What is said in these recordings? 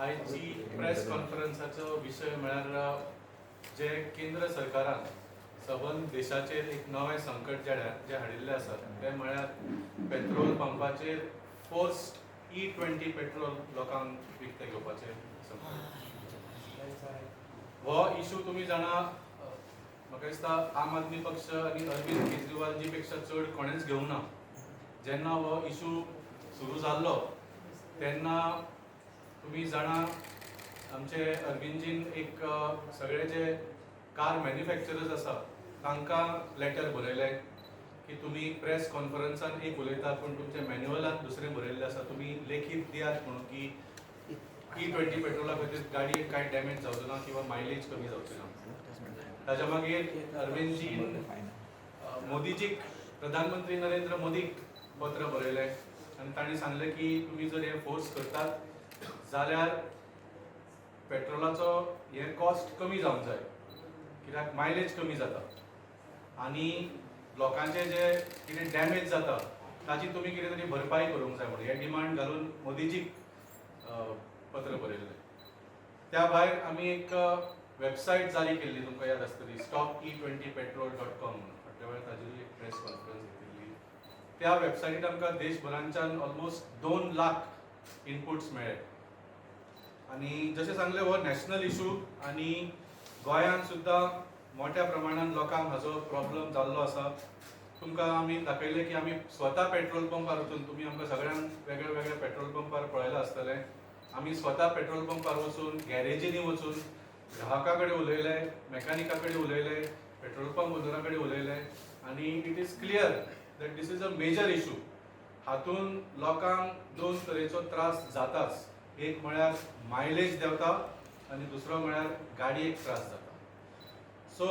आयची प्रेस कॉन्फरन्साचो विशय म्हळ्यार जे केंद्र सरकारान सबंद देशाचेर एक नवें संकट जे हाडिल्लें आसा तें म्हळ्यार पेट्रोल पंपाचेर फोर्स्ड E20 पेट्रोल लोकांक विकते घेवपाचेर हो इशू तुमी जाणा. म्हाका दिसता आम आदमी पक्ष आनी अरविंद केजरीवालजी पेक्षा चड कोणेच घेवंक ना. जेन्ना हो इशू सुरू जाल्लो तेन्ना तुमी जाणा आमचे अरविंदजीन एक सगळे जे कार मॅन्युफॅक्चरर्स आसा तांकां लेटर बरयलें की तुमी प्रेस कॉन्फरन्सान एक उलयतात पूण तुमचे मॅन्युअलांत दुसरें बरयल्लें आसा, तुमी लेखीत दियात म्हणून की E20 पेट्रोला खातीर गाडयेक कांय डॅमेज जावचो ना किंवा मायलेज कमी जावची ना. ताच्या मागीर अरविंदजीन मोदीजीक, प्रधानमंत्री नरेंद्र मोदीक पत्र बरयलें आनी तांणी सांगलें की तुमी जर हे फोर्स करतात जाल्यार पेट्रोलाचो हे कॉस्ट कमी जावंक जाय कित्याक मायलेज कमी जाता आनी लोकांचे जे कितें डॅमेज जाता ताची तुमी कितें तरी भरपाई करूंक जाय म्हणून हे डिमांड घालून मोदीजीक पत्र बरयल्लें. त्या भायर आमी एक वेबसायट जारी केल्ली, तुमकां याद आसतली, stopE20petrol.com म्हणून. फाटल्या वेळार ताजी एक प्रेस कॉन्फरन्स घेतिल्ली. त्या वेबसायटीर आमकां देशभरांच्यान ऑलमोस्ट 2 लाख इनपुट्स मेळ्ळे आनी जशें सांगलें हो नॅशनल इशू आनी गोंयांत सुद्दां मोठ्या प्रमाणान लोकांक हाजो प्रॉब्लम जाल्लो आसा. तुमकां आमी दाखयलें की आमी स्वता पेट्रोल पंपार वचून, तुमी आमकां सगळ्यांक वेगळ्या वेगळ्या पेट्रोल पंपार पळयलां आसतलें, आमी स्वता पेट्रोल पंपार वचून गॅरेजींनी वचून ग्राहका कडेन उलयलें, मॅकानिका कडेन उलयलें, पेट्रोल पंप ओनरा कडेन उलयलें आनी it is clear that this is a major issue. हातून लोकांक 2 तरेचो त्रास जाताच. एक म्हळ्यार मायलेज देंवता आनी दुसरो म्हळ्यार गाडयेक त्रास जाता. सो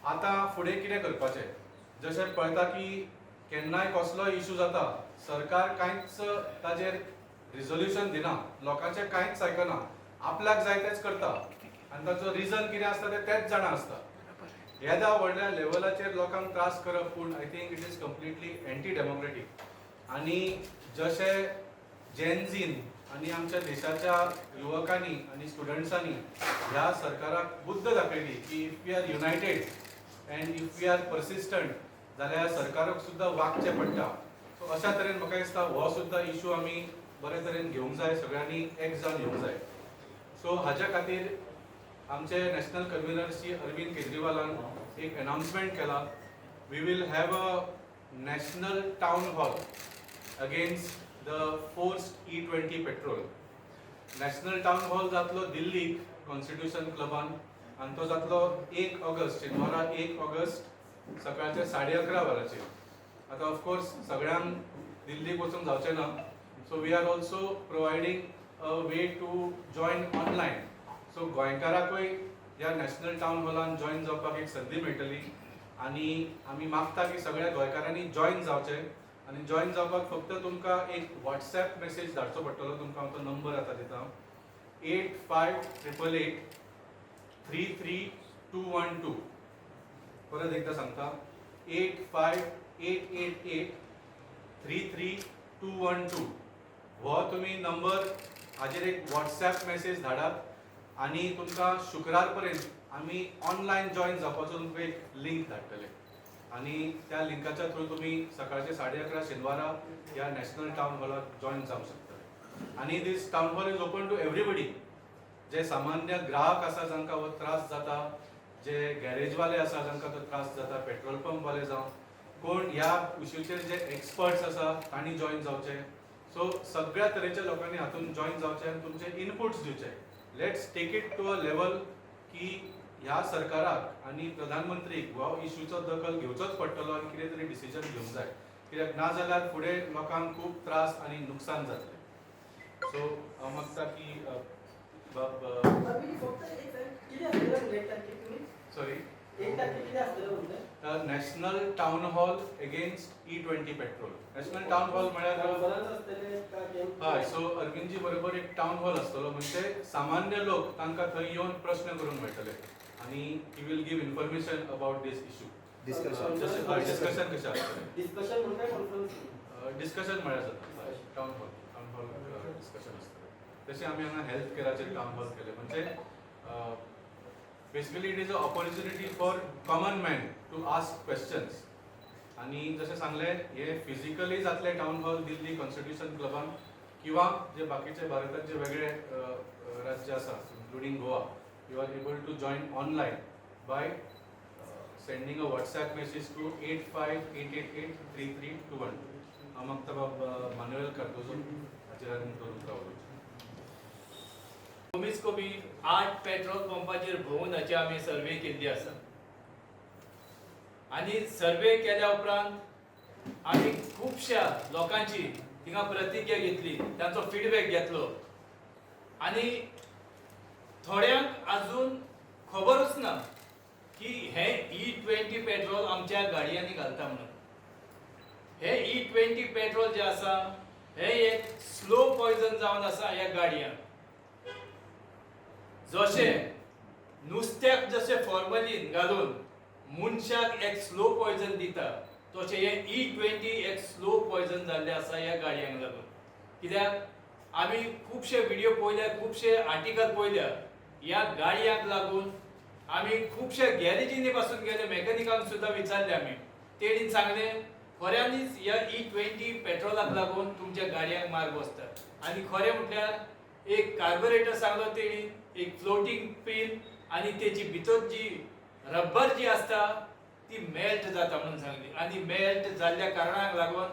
आतां फुडें कितें करपाचें? जशें पळयता की केन्नाय कसलोय इशू जाता, सरकार कांयच ताजेर रिजोल्युशन दिना, लोकांचें कांयच आयकना, आपल्याक जाय तेंच करता आनी ताचो रिजन कितें आसता तेच जाणा आसता. येद्या व्हडल्या लेवलाचेर लोकांक त्रास करप पूण I think it is completely anti democratic. आनी जशें जेनझीन आनी आमच्या देशाच्या युवकांनी आनी स्टुडंट्सांनी ह्या सरकाराक बुद्द दाखयली की if we are united and if we are persistent जाल्यार सरकाराक सुद्दां वागचें पडटा. सो अशा तरेन म्हाका दिसता हो सुद्दां इशू आमी बरे तरेन घेवंक जाय, सगळ्यांनी एक जावन येवंक जाय. सो हाच्या खातीर आमचे नॅशनल कन्व्हिनर श्री अरविंद केजरीवालान एक अनाउन्समेंट केला. We will have a national town hall against the forced E20 petrol. National town hall जातलो दिल्लीक कॉन्स्टिट्यूशन क्लबान आनी तो जातलो 1 ऑगस्ट, शेनवारा 1 ऑगस्ट सकाळचे 11:30 वरांचेर. आतां ऑफकोर्स सगळ्यांक दिल्लीक वचूंक जावचें ना, so we are also providing a way to join online. So गोंयकाराकूय ह्या नॅशनल टावन हॉलान जॉयन जावपाक एक संदी मेळटली आनी आमी मागता की सगळ्या गोंयकारांनी जॉयन जावचें. आनी जॉयन जावपाक फक्त तुमकां एक वॉट्सॅप मेसेज धाडचो पडटलो. तुमकां हांव तो नंबर आतां दिता, 8588 33212. परत एकदां सांगता, 8588 33212. हो तुमी नंबर, हाजेर एक वॉट्सॅप मेसेज धाडात आनी तुमकां शुक्रार पर्यंत आमी ऑनलायन जॉयन जावपाचो तुमकां एक लिंक धाडटले आनी त्या लिंकाच्या थ्रू तुमी सकाळचे 11:30 शेनवारा ह्या नॅशनल टावन हॉलाक जॉयन जावंक शकता. आनी this town hall is open to everybody. जे सामान्य ग्राहक आसा जांकां हो त्रास जाता, जे गॅरेजवाले आसा जांकां तो त्रास जाता, पेट्रोल पंपवाले जावं कोण ह्या इशूचेर जे एक्सपर्ट्स आसा तांणी जॉयन जावचें. सो सगळ्या तरेच्या लोकांनी हातून जॉयन जावचें आनी तुमचे इनपुट्स दिवचे. Let's take it to a level की ह्या सरकाराक आनी प्रधानमंत्रीक हो इशूचो दखल घेवचोच पडटलो आनी कितें तरी डिसिजन घेवंक जाय, कित्याक ना जाल्यार फुडें लोकांक खूब त्रास आनी नुकसान जातलें. सो हांव मागता की sorry national town hall against E20 petrol. National town hall म्हळ्यार हय, सो अरविंदजी बरोबर एक टावन हॉल आसतलो, म्हणजे सामान्य लोक तांकां थंय येवन प्रश्न करूंक मेळटले आनी he will give information about this issue. Discussion कशें आसतलें? डिस्कशन म्हळ्यार जाता टावन हॉल डिस्कशन आसतलें. तशें आमी हांगा हेल्थ केअराचेर काम बरें केलें. म्हणजे basically it is a opportunity for common man to ask questions. आणि जशें सांगलें हे फिजिकली जातले टावन हॉल दिल्ली कॉन्स्टिट्यूशन क्लबान किंवा जे बाकीचे भारताचे वेगळे राज्य आसा including Goa, you are able to join online by sending a WhatsApp message to 8588833321. हांव मक्तब मानुएल कार्दोजो हाचेर आनी उलोवंक रावलो. कमीच कमी 8 पेट्रोल पंपाचेर भोंवून हाची आमी सर्वे केल्ली आसा. आनी सर्वे केल्या उपरांत आमी खुबश्या लोकांची थिंगा प्रतिक्रिया घेतली, तांचो फीडबॅक घेतलो. आनी थोड्यांक अजून खबरूच ना की हे E20 पेट्रोल आमच्या गाडयांनी घालता म्हणून. हे E20 पेट्रोल जे आसा हे एक स्लो पॉयझन जावन आसा ह्या गाडयांक. जशें नुस्त्याक जशें फॉर्मलीन घालून मनशाक एक स्लो पॉयझन दिता, तशें हे E20 एक स्लो पॉयझन जाल्लें आसा ह्या गाडयांक लागून. कित्याक आमी खुबशे व्हिडिओ पळयल्या, खुबशे आर्टिकल पळयल्या. ह्या गाडयांक लागून आमी खुबशे गॅरेजींनी पासून गेले, मॅकॅनिकांक सुद्दां विचारले आमी. तेणीन सांगलें खऱ्यांनीच ह्या E20 पेट्रोलाक लागून तुमच्या गाडयांक मार्ग बसता. आनी खरें म्हटल्यार एक कार्बोरेटर सांगलो तेणी, एक फ्लोटींग पिन आनी तेची भितर जी रब्बर जी आसता ती मेल्ट जाता म्हणून सांगली. आनी मेल्ट जाल्ल्या कारणाक लागून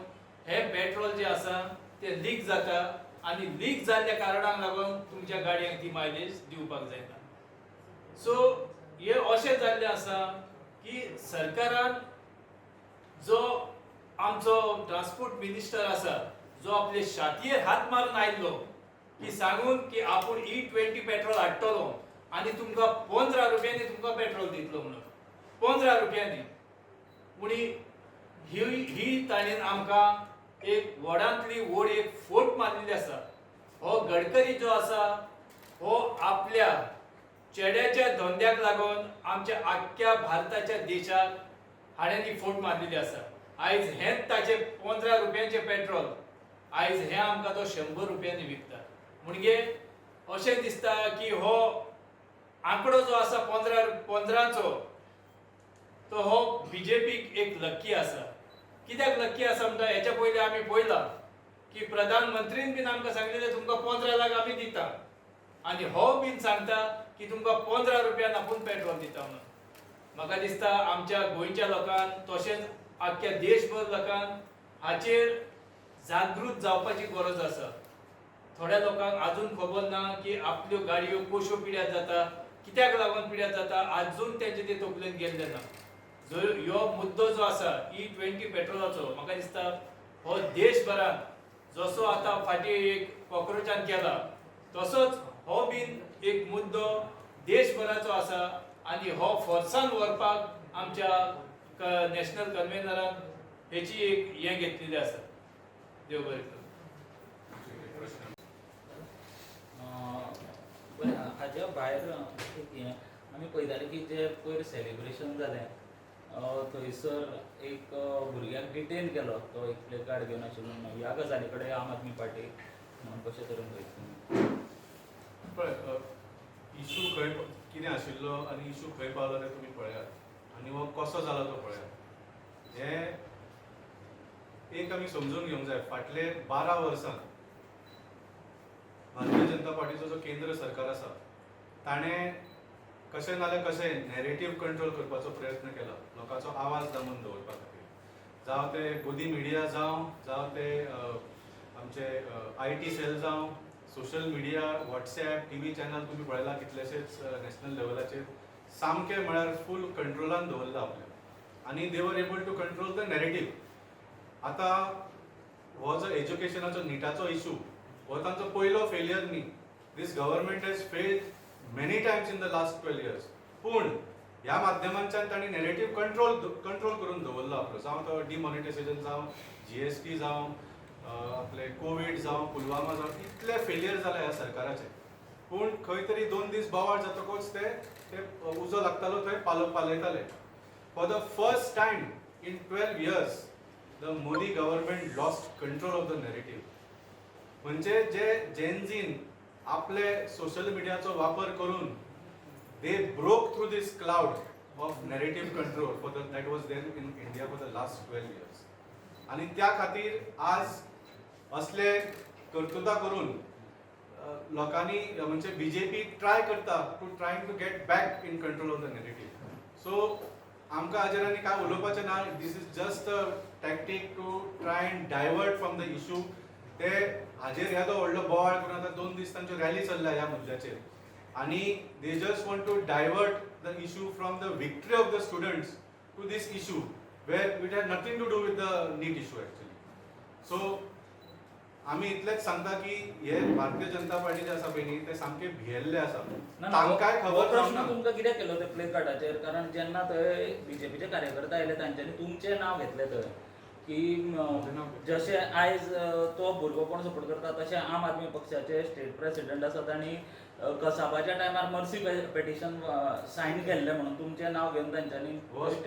हे पेट्रोल जे आसा ते लीक जाता. आनी लीक जाल्ल्या कारणाक लागून तुमच्या गाडयांक ती मायलेज दिवपाक जायना. सो हे अशें जाल्लें आसा की सरकारान जो आमचो ट्रान्सपोर्ट मिनिस्टर आसा, जो आपले छातयेर हात मारून आयिल्लो की सांगून की आपूण E20 पेट्रोल हाडटलो आनी तुमकां 15 रुपयांनी तुमकां पेट्रोल दितलो म्हणून. 15 रुपयांनी. पूण ही ताणेन आमकां एक व्हडांतली व्हड एक फोट मारलेली आसा. हो गडकरी जो आसा हो आपल्या चेड्याच्या धंद्याक लागून आमच्या आख्ख्या भारताच्या देशाक हाणें ती फोट मारलेली आसा. आयज हेंच ताचे 15 रुपयांचे पेट्रोल आयज हें आमकां तो 100 रुपयांनी विकता. म्हणजे अशें दिसता की हो आंकडो जो आसा 15चो तो हो बीजेपीक एक लक्की आसा. कित्याक लक्की आसा म्हणटा हेच्या पयलीं आमी पळयलां की प्रधानमंत्रीन बीन आमकां सांगलेलें तुमकां 15 लाख आमी दिता. आनी हो बीन सांगता की तुमकां 15 रुपयान आपूण पेट्रोल दिता म्हणून. म्हाका दिसता आमच्या गोंयच्या लोकांक तशेंच आख्ख्या देशभर लोकांक हाचेर जागृत जावपाची गरज आसा. थोड्या लोकांक अजून खबर ना की आपल्यो गाडयो कश्यो पिड्यार जाता, कित्याक लागून पिड्यार जाता, अजून तेंचे ते तकलेन गेल्ले ना. जो ह्यो मुद्दो जो आसा E20 पेट्रोलाचो, म्हाका दिसता हो देशभरात जसो आतां फाटीं एक कॉक्रोचान केला तसोच हो बीन एक मुद्दो देशभराचो आसा. आनी हो फोर्सान व्हरपाक आमच्या नॅशनल कन्व्हेनरान हेची एक हें घेतलेली आसा. देव बरें करूं. हाज्या भायर आमी पळयताले की जे पयर सेलिब्रेशन जालें थंयसर एक भुरग्याक डिटेन केलो, तो एक प्ले कार्ड घेवन आशिल्लो. ह्या गजाली कडेन आम आदमी पार्टीक कशें तरेन पळयता? पळय, इशू खंय कितें आशिल्लो आनी इशू खंय पावलो तें तुमी पळयात, आनी हो कसो जालो तो पळयात. हें एक आमी समजून घेवंक जाय. फाटले 12 वर्सां भारतीय जनता पार्टीचो जो केंद्र सरकार आसा ताणें कशें नाल्यार कशें नॅरेटिव्ह कंट्रोल करपाचो प्रयत्न केला, लोकांचो आवाज दामून दवरपा खातीर. जावं ते गोदी मिडिया जावं ते आमचे IT सेल जावं social media, WhatsApp, TV channel तुमी पळयला कितलेशेच नॅशनल लेवलाचेर सामके म्हळ्यार फूल कंट्रोलान दवरला आपल्या. आनी they were able to control the narrative. आतां हो जो एज्युकेशनाचो निटाचो इशू हो तांचो पयलो फेलियर न्ही. This government has failed many times in the last 12 years. पूण ह्या माध्यमांच्यान तांणी नॅरेटिव्ह कंट्रोल करून दवरलो आपलो. जावं तो डिमॉनिटायझेशन जावं GST जावं आपले कोविड जावं पुलवामा जावं इतले फेलियर जाले ह्या सरकाराचे. पूण खंय तरी 2 दीस बोवाळ जातकूच ते उजो लागतालो थंय पालयताले. For the first time in 12 years the Modi government lost control of the narrative. म्हणजे जे जेनझीन आपले सोशल मिडियाचो वापर करून they broke through this cloud of narrative control for that was there in India for the last 12 years. आणि त्या खातीर आज असले कर्तुता करून लोकांनी म्हणजे बीजेपी ट्राय करता to trying to get back in control of the narrative. So आमकां हाजेर आनी काय उलोवपाचें ना. This is just a tactic to try and divert from the issue. ते हाजेर येदो व्हडलो बोवाळ करून आतां 2 दीस तांच्यो रॅली चल्ल्या ह्या मुद्द्याचेर आणि they just want to divert the issue from the victory of the students to this issue where it has nothing to do with the NEET issue actually. So आम्ही इतलेच सांगता की हे भारतीय जनता पार्टी जे आसा पळय न्ही ते सामके भियेल्ले आसा. तांकांय खबर प्रश्न ना. तुमकां कित्याक केलो ते प्ले कार्डाचेर? कारण जेन्ना थंय बीजेपीचे कार्यकर्ते आयले तांच्यांनी तुमचें नाव घेतलें थंय की जशे आयज तो भुरगो कोण सपोर्ट करता तशे आम आदमी पक्षाचे स्टेट प्रेसिडेंट आसात आनी कसाबाच्या टायमार मर्सी पेटिशन सायन केल्ले म्हणून तुमचें नाव घेवन तांच्यांनी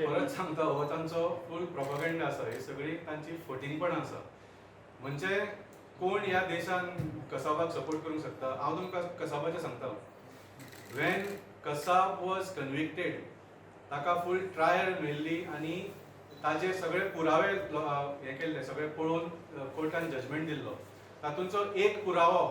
परत सांगता हो तांचो फूल प्रोपगेंडा आसा. ही सगळी तांची फटिंगपणां आसा. म्हणजे कोण ह्या देशान कसाबाक सपोर्ट करूंक शकता? हांव तुमकां कसाबाचें सांगता. वेन कसाब वॉज कन्विक्टेड ताका फूल ट्रायल मेळ्ळी आणि ताजे सगळे पुरावे हे केल्ले, सगळे पळोवन कोर्टान जजमेंट दिल्लो. तातूंचो एक पुरावो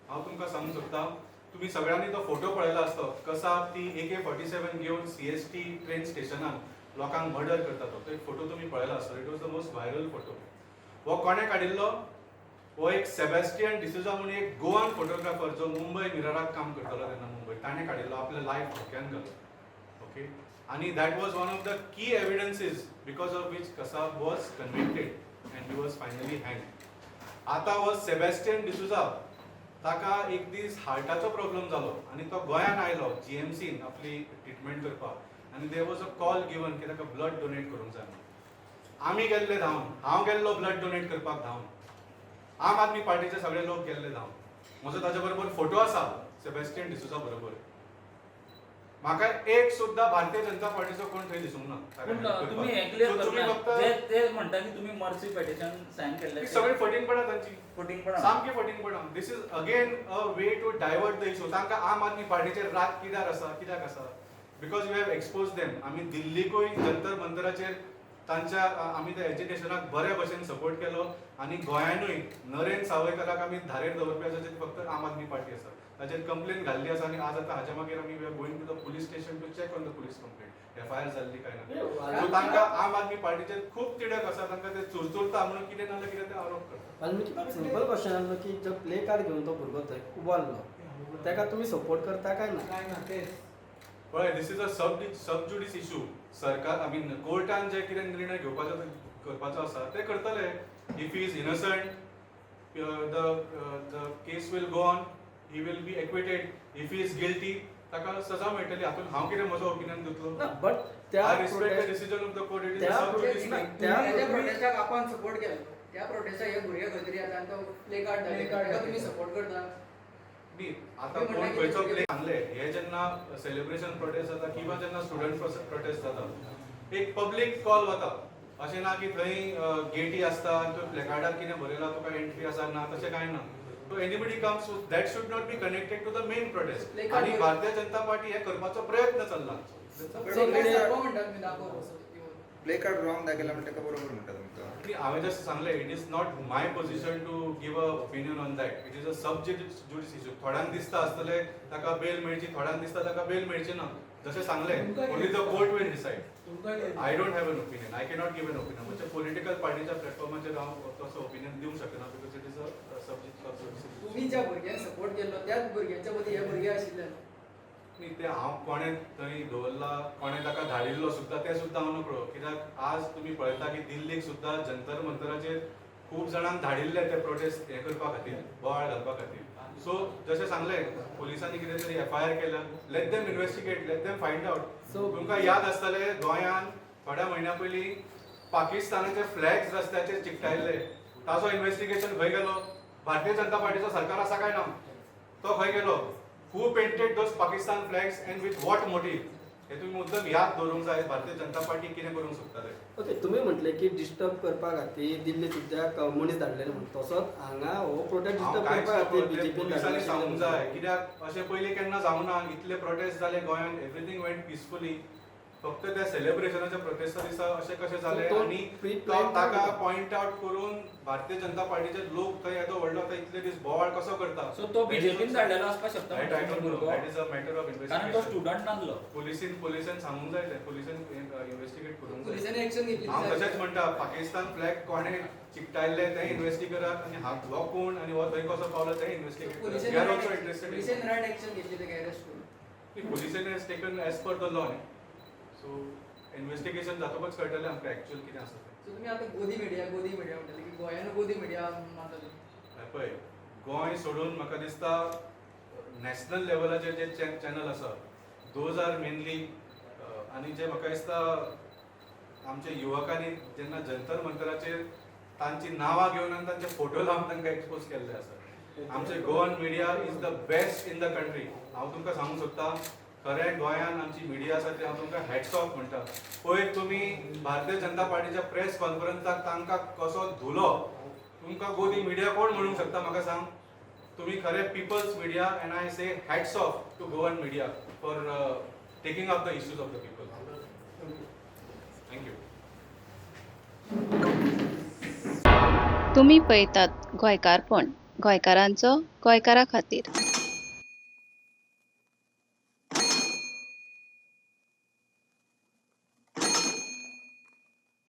हांव तुमकां सांगूंक सोदतां. तुम्ही सगळ्यांनी तो फोटो पळयला आसतो. कसाब ती AK-47 घेवन CST ट्रेन स्टेशनान लोकांक मर्डर करता तो एक फोटो तुम्ही पळयला आसतो. It was the most viral photo. हो कोणे काडिल्लो? हो एक सेबॅस्टियन डिसुजा म्हणून एक गोवन फोटोग्राफर जो मुंबय मिरराक काम करतालो तेन्ना मुंबय, ताणें काडिल्लो. आपले लायफ धोक्यान घालून. ओके. आणि that was one of the key evidences because of which Kasab was convicted and he was finally hang. आता हो सेबॅस्टियन डिसुजा ताका एक दीस हार्टाचो प्रॉब्लेम जालो आणि तो गोंयान आयलो GMCन आपली ट्रिटमेंट करपाक आणि there was a call given की ताका ब्लड डोनेट करूंक जाय. आमी गेल्ले धांवन. हांव गेल्लो ब्लड डोनेट करपाक धांवन. आम आदमी पार्टीचे सगळे लोक गेल्ले धांवन. म्हजो ताचे बरोबर फोटो आसा सेबॅस्टियन डिसुजा बरोबर. म्हाका एक सुद्धा भारतीय जनता पार्टीचो कोण थंय दिसूंक ना. पूण तुम्ही हे क्लियर करता ते म्हणटा की तुम्ही मर्सी पेटिशन सायन केल्ले. सगळे फटिंगपणां तांची. फटिंगपणां सामके फटिंगपणां. This is again a way to divert the issue. तांकां आम आदमी पार्टीचेर राग कित्याक आसा? Because we have expose them. आमी दिल्लीकूय जंतर मंतराचेर तांच्या आमी त्या एज्युकेशनाक बरे भशेन सपोर्ट केलो आणि गोंयानूय नरेन सावयकाराक आमी धारेर दवरपी आसा जे फक्त आम आदमी पार्टी आसा. ताचेर कंप्लेन घाल्ली आसा आणि आज आतां हाच्या मागीर आमी we are going to the police station to check on the police complaint. FIR जाल्ली काय ना. सो तांकां आम आदमी पार्टीचेर खूब तिडक आसा. तांकां ते चुरचुरता म्हणून कितें नाजाल्यार कितें ते आरोप करता. आनी तुका सिंपल क्वेश्चन आसलो की जो प्ले कार्ड घेवन तो भुरगो थंय उबारलो ताका तुमी सपोर्ट करता काय ना? पळय, this is a sub judice issue. सरकार आय मीन कोर्टान जे कितें निर्णय करपाचो आसा ते करतले. If he is innocent the case will go on. He will be acquitted. If he is guilty ताका सजा मेळटली. हातून हांव कितें म्हजो ओपिनियन दितलो? बट त्या I respect the decision of the court. It is a sub जुडिस. त्या प्रोटेस्टाक आपण सपोर्ट केलो. त्या प्रोटेस्टाक हे भुरगे खंय तरी आता तो प्ले कार्ड ताका तुम्ही सपोर्ट करता? न्ही, आता कोण खंयचो प्ले सांगले हे जेन्ना सेलिब्रेशन प्रोटेस्ट जाता किंवा जेन्ना स्टुडंट प्रोटेस्ट जाता एक पब्लीक कॉल वता. अशें ना की थंय गेटी आसता तो प्लेकार्डार कितें बरयलां तुका एंट्री आसा ना तशें कांय ना. So anybody comes that should not be connected to the main protest. आणि भारतीय जनता पार्टी हे करपाचो प्रयत्न चल्ला. प्ले कार्ड रॉंग दाखयला म्हणजे ताका बरोबर म्हणटा तुमकां. हांवें जस्ट सांगलें it is not my position to give a opinion on that. It is a sub judice issue. थोड्यांक दिसता आसतले ताका बेल मेळची, थोड्यांक दिसता ताका बेल मेळची ना. जशें सांगलें only the court will decide. I don't have an opinion. I cannot give an opinion. म्हणजे पॉलिटिकल पार्टीच्या प्लॅटफॉर्माचेर हांव तसो ओपिनियन दिवंक शकना because it is a subject. तुम्ही ज्या भुरग्यांक सपोर्ट केलो त्याच भुरग्यांच्या मदीं हे भुरगे आशिल्ले. न्ही, ते हांव कोणें थंय दवरला, कोणें ताका धाडिल्लो सुद्दां तें सुद्दां हांव नकळो. कित्याक आज तुमी पळयता की दिल्लीक सुद्दां जंतर मंतराचेर खूब जाणांक धाडिल्ले ते प्रोटेस्ट हे करपा खातीर, बोवाळ घालपा खातीर. सो जशें सांगलें पुलिसांनी कितें तरी FIR केल्या. Let them investigate. Let them find out. तुमकां याद आसतलें गोंयान थोड्या म्हयन्या पयलीं पाकिस्तानाचे फ्लॅग्स रस्त्याचेर चिकटायल्ले. ताचो इन्वेस्टिगेशन खंय गेलो? भारतीय जनता पार्टीचो सरकार आसा काय ना? तो खंय गेलो? Who painted those Pakistan flags and with what motive? हे तुम्ही मुद्दम याद दवरूंक जाय भारतीय जनता पार्टी कितें करूंक सोदताले. ओके, तुम्ही म्हटले की डिस्टर्ब करपा खातीर दिल्ली सुद्दाक मनीस धाडलेले म्हणून, तसोच हांगा हो प्रोटेस्ट हांव डिस्टर्ब कांयच करपा खातीर नको, ते बीजेपीन पुलिसांनी सांगूंक जाय धाडलेले. कित्याक अशें पयलीं केन्ना जावं ना. इतले प्रोटेस्ट जाले गोंयांत, एवरीथींग वेंट पिसफुली. फक्त त्या सेलिब्रेशनाच्या प्रोटेस्टा दिसा अशें कशें जालें तो आनी pre-planned ताका होता. पॉयंट आवट करून भारतीय जनता पार्टीचे लोक थंय येदो व्हडलो आतां इतले दीस बोवाळ कसो करता. सो तो बीजेपीन धाडलेलो आसपाक शकता That I don't know. भुरगो, That is a matter of कारण तो investigation. स्टुडंट नासलो. पुलिसेन सांगूंक जाय तें, पुलिसेन इन्व्हेस्टिगेट करूंक जाय. पोलिसांनी ऍक्शन घेतली हांव तशेंच म्हणटा, पाकिस्तान फ्लॅग कोणें चिकटायल्ले तें इन्व्हेस्टिगेट करात आनी हात हो कोण आनी हो थंय कसो पावलो तें इन्व्हेस्टिगेट करात. We are also interested in पोलिसांनी रायट ऍक्शन घेतली ते अरेस्ट करून. पुलिसेन has taken as per the law. So investigation जातकच कळटलें आमकां एक्चुअल कितें आसा तें. सो तुम्ही आता गोदी मिडिया म्हणटाले की गोंयान गोदी मिडिया मानता पळय, गोंय सोडून म्हाका दिसता नॅशनल लेवलाचेर जे चॅनल आसा दोज आर मेनली आनी जे म्हाका दिसता आमच्या युवकांनी जेन्ना जंतर मंतराचेर तांची नांवां घेवन आनी तांचे फोटो लावन तांकां एक्सपोज केल्ले आसा. आमचे Goan media is the best in the country. हांव तुमकां सांगूंक सोदतां, खरें गोंयांत आमची मिडिया आसा ती हांव तुमकां हॅट्स ऑफ म्हणटा. पळय तुमी भारतीय जनता पार्टीच्या प्रेस कॉन्फरन्साक तांकां कसो धुलो, तुमकां गोदी मिडिया कोण म्हणूंक शकता म्हाका सांग. तुम्ही खरे peoples media and I say hats off to Goan media for taking up the issues of the people. Thank you. तुम्ही पळयतात गोंयकारपण, गोंयकारांचो गोंयकारा खातीर.